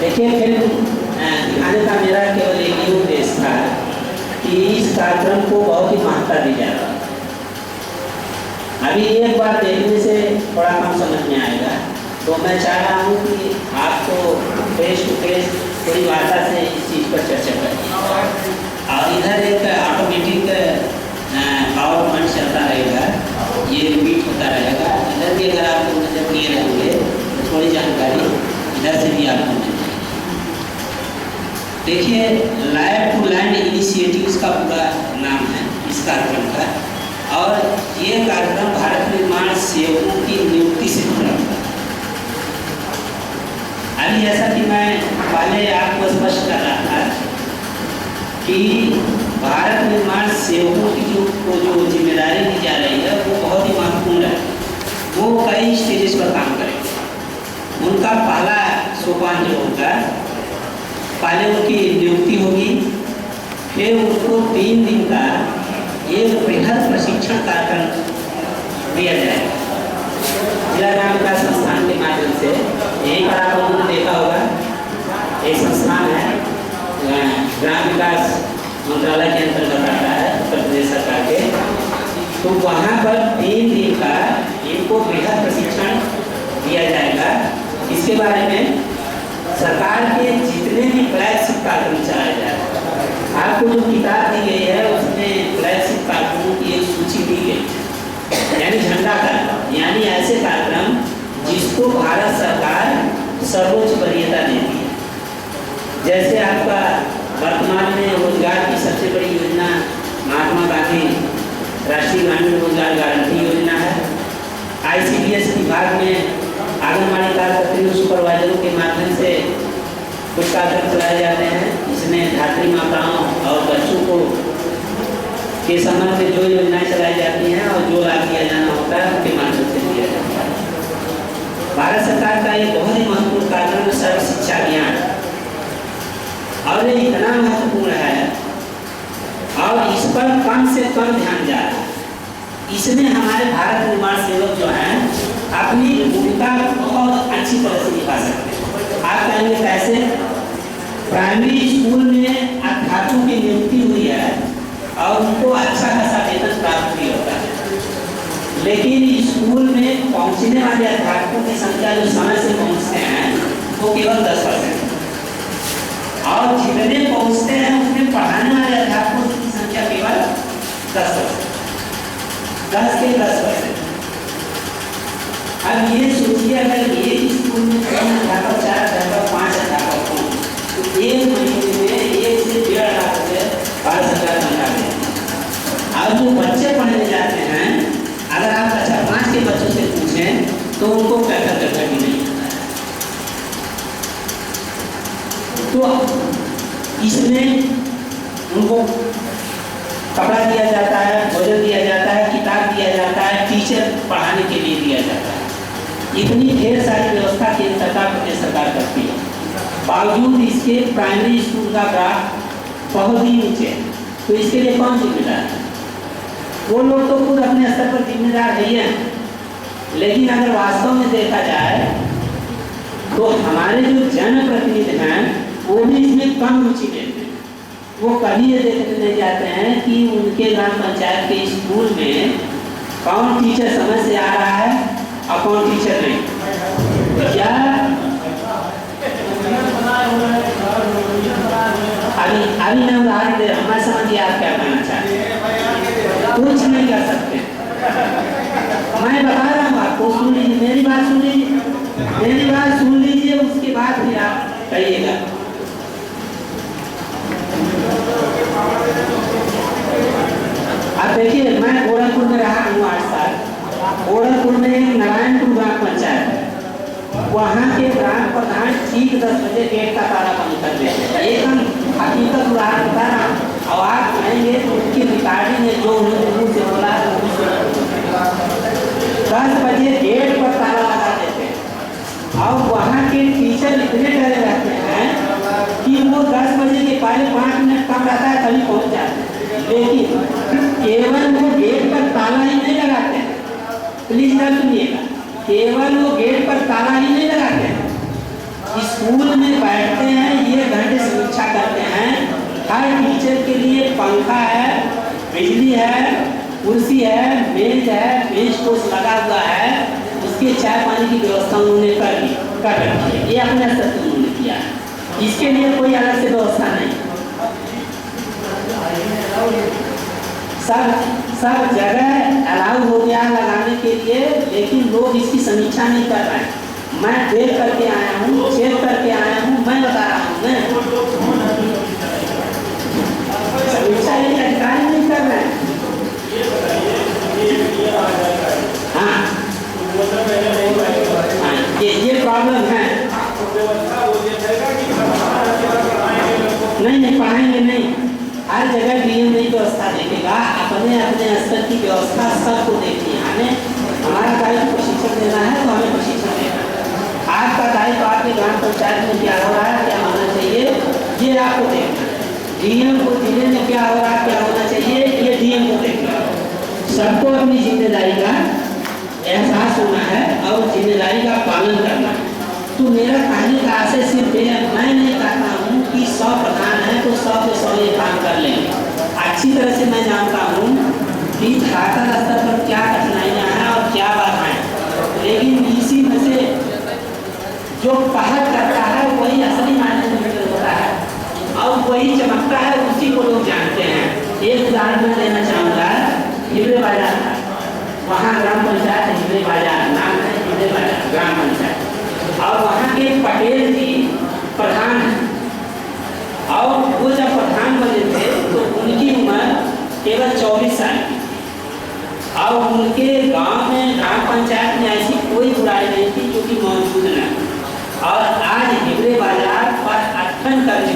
देखिए फिल्म दिखाने का मेरा केवल एक ही उद्देश्य था कि इस कार्यक्रम को बहुत ही महत्ता दी जा रहा है। अभी एक बार देखने से थोड़ा कम समझ में आएगा, तो मैं चाह रहा हूँ कि आपको फेस टू फेस थोड़ी भाषा से इस चीज़ पर चर्चा करें। और इधर एक ऑटोमेटिक पावर पॉइंट चलता रहेगा, ये रिपीट होता रहेगा। इधर भी अगर आपको नजर दिए रहेंगे तो थोड़ी जानकारी इधर से भी आपको मिल जाएगी। देखिए, लाइफ टू लैंड इनिशिएटिव्स का पूरा नाम है इस कार्यक्रम का, और ये कार्यक्रम भारत निर्माण सेवकों की नियुक्ति से जुड़ा हुआ है। अभी जैसा कि मैं पहले आपको स्पष्ट कर रहा था कि भारत निर्माण सेवकों की जो जिम्मेदारी दी जा रही है वो बहुत ही महत्वपूर्ण है। वो कई स्टेजेस पर काम करेंगे। उनका पहला सोपान जो होगा, पहले उनकी नियुक्ति होगी, फिर उनको 3 दिन का एक बृहद प्रशिक्षण कार्यक्रम दिया जाएगा जिला ग्राम विकास संस्थान के माध्यम से। यहीं पर आप लोगों ने देखा होगा, एक संस्थान है ग्राम विकास मंत्रालय के अंतर्गत आता है, उत्तर प्रदेश सरकार के। तो वहाँ पर 3 दिन का इनको बृहद प्रशिक्षण दिया जाएगा। इसके बारे में सरकार के जितने भी फ्लैगशिप कार्यक्रम चलाए जाएगा, आपको जो किताब दी गई है उसमें फ्लैगशिप कार्यक्रमों की एक सूची दी गई, यानी झंडा कार्यक्रम, यानी ऐसे कार्यक्रम जिसको भारत सरकार सर्वोच्च वरीयता देती है। जैसे आपका वर्तमान में रोजगार की सबसे बड़ी योजना महात्मा गांधी राष्ट्रीय ग्रामीण रोजगार गारंटी योजना है। ICDS विभाग में आंगनबाड़ी कार्यकर्ता सुपरवाइजरों के माध्यम से कुछ कार्यक्रम चलाए जाते हैं, जिसमें धात्री माताओं और बच्चों को के संबंध में जो योजनाएं चलाई जाती हैं और जो लाभ दिया जाना होता है उनके माध्यम से दिया जाता है। भारत सरकार का एक बहुत ही महत्वपूर्ण कार्यक्रम सर्व शिक्षा अभियान, और ये इतना महत्वपूर्ण है और इस पर कम से कम ध्यान जा रहा है। इसमें हमारे भारत निर्माण सेवक जो हैं अपनी भूमिका बहुत अच्छी तरह से निभा सकते हैं। आप कहेंगे कैसे? प्राइमरी स्कूल में अध्यापकों की नियुक्ति हुई है और उनको अच्छा खासा वेतन प्राप्त भी होता है, लेकिन स्कूल में पहुंचने वाले अध्यापकों की संख्या जो समय से पहुंचते हैं वो केवल 10%, और जितने पहुंचते हैं उसमें पढ़ाने वाले अध्यापकों की संख्या केवल 10%, 10 के 10%। अब ये सोचिए, अगर एक स्कूल में 3 अध्यापक, 4 अध्यापक, 5 अध्यापक हों तो एक महीने में 1 से 1.5 लाख रुपये भारत सरकार तनख्वाह देती है। और जो बच्चे पढ़ने जाते हैं, अगर आप कक्षा 5 के बच्चों से पूछें तो उनको पैसा भी नहीं होता है। तो इसमें उनको कपड़ा दिया जाता है, भोजन दिया जाता है, किताब दिया जाता है, टीचर पढ़ाने के लिए दिया जाता है। इतनी ढेर सारी व्यवस्था केंद्र सरकार प्रदेश सरकार करती है, बावजूद इसके प्राइमरी स्कूल का ग्राफ बहुत ही नीचे है। तो इसके लिए कौन जिम्मेदार है? वो लोग तो खुद अपने स्तर पर जिम्मेदार है ही हैं, लेकिन अगर वास्तव में देखा जाए तो हमारे जो जनप्रतिनिधि हैं वो भी इसमें कम रुचि लेते हैं। वो कभी ये देखने नहीं जाते हैं कि उनके ग्राम पंचायत के स्कूल में कौन टीचर समय से आ रहा है और कौन टीचर नहीं। क्या अभी मैं उदाहरण दे रहा हूँ, मैं समझिए आप क्या कहना चाहते हैं। कुछ नहीं कर सकते, मैं बता रहा हूँ आपको, सुन लीजिए, मेरी बात सुन लीजिए, उसके बाद फिर आप कहिएगा। अब देखिए, मैं गोरखपुर में रहा हूँ 8 साल। गोरखपुर में नारायणपुर ग्राम पंचायत है, वहाँ के ग्राम प्रधान ठीक 10 बजे गेट का ताला बंद कर देते हैं। एकदम हकीकत उदाहरण बता रहा हूँ, और आप कहेंगे तो उनकी रिकॉर्डिंग है, जो उन्होंने मुँह से बोला है 10 बजे गेट पर ताला लगा देते हैं। और वहाँ के टीचर इतने डरे रहते हैं कि वो 10 बजे के पहले 5 मिनट कम रहता है तभी पहुँच जाते हैं, लेकिन केवल वो गेट पर ताला ही नहीं लगाते हैं। प्लीज ना सुनिएगा, केवल वो गेट पर ताला ही नहीं लगाते हैं, स्कूल में बैठते हैं, ये घंटे समीक्षा करते हैं। हर टीचर के लिए पंखा है, बिजली है, कुर्सी है, मेज है, बेंच पोस्ट लगा हुआ है, उसके चाय पानी की व्यवस्था उन्होंने कर रखी है। ये अपने स्तर पर उन्होंने किया है, इसके लिए कोई अलग से व्यवस्था नहीं। सब जगह अलाउ हो गया लगाने के लिए, लेकिन लोग इसकी समीक्षा नहीं कर रहे हैं। मैं देख करके आया हूँ, चेक करके आया हूँ, मैं बता रहा हूँ। मैं समीक्षा ये अधिकारी नहीं कर रहे हैं। हाँ, ये प्रॉब्लम है। नहीं पढ़ाएंगे नहीं, हर जगह डीएम नहीं व्यवस्था देखेगा, अपने अपने स्तर की व्यवस्था सबको देखनी है। हमें हमारा दायित्व प्रशिक्षण देना है तो हमें प्रशिक्षण देना है। आपका दायित्व आपके ग्राम पंचायत में क्या हो रहा है, क्या होना चाहिए, ये आपको देखना है। डीएम को जिले में क्या हो रहा है, क्या होना चाहिए, ये डीएम को देखना है। सबको अपनी जिम्मेदारी का एहसास होना है और जिम्मेदारी का पालन करना है। तो मेरा कहने का आशय सिर्फ है, मैं नहीं कहता हूँ कि 100 प्रधान है तो 100 पे 100 ये काम कर लेंगे। अच्छी तरह से मैं जानता हूँ कि झारखंड स्तर पर क्या कठिनाइयाँ हैं और क्या बाधाएं, लेकिन इसी में से जो पहल करता है वही असली मायने में होता है और वही चमकता है, उसी को लोग जानते हैं। एक उदाहरण मैं देना चाहूँगा, हिवरे बाजार का, वहाँ ग्राम पंचायत है हिवरे बाजार, नाम है हिवरे बाजार ग्राम पंचायत, और वहाँ के पटेल जी प्रधान हैं। और वो जब प्रधान बने थे तो उनकी उम्र केवल 24 साल की, और उनके गांव में ग्राम पंचायत में ऐसी कोई बुराई नहीं थी जो कि मौजूद न। और आज हिवरे बाजार पर अट्ठन करने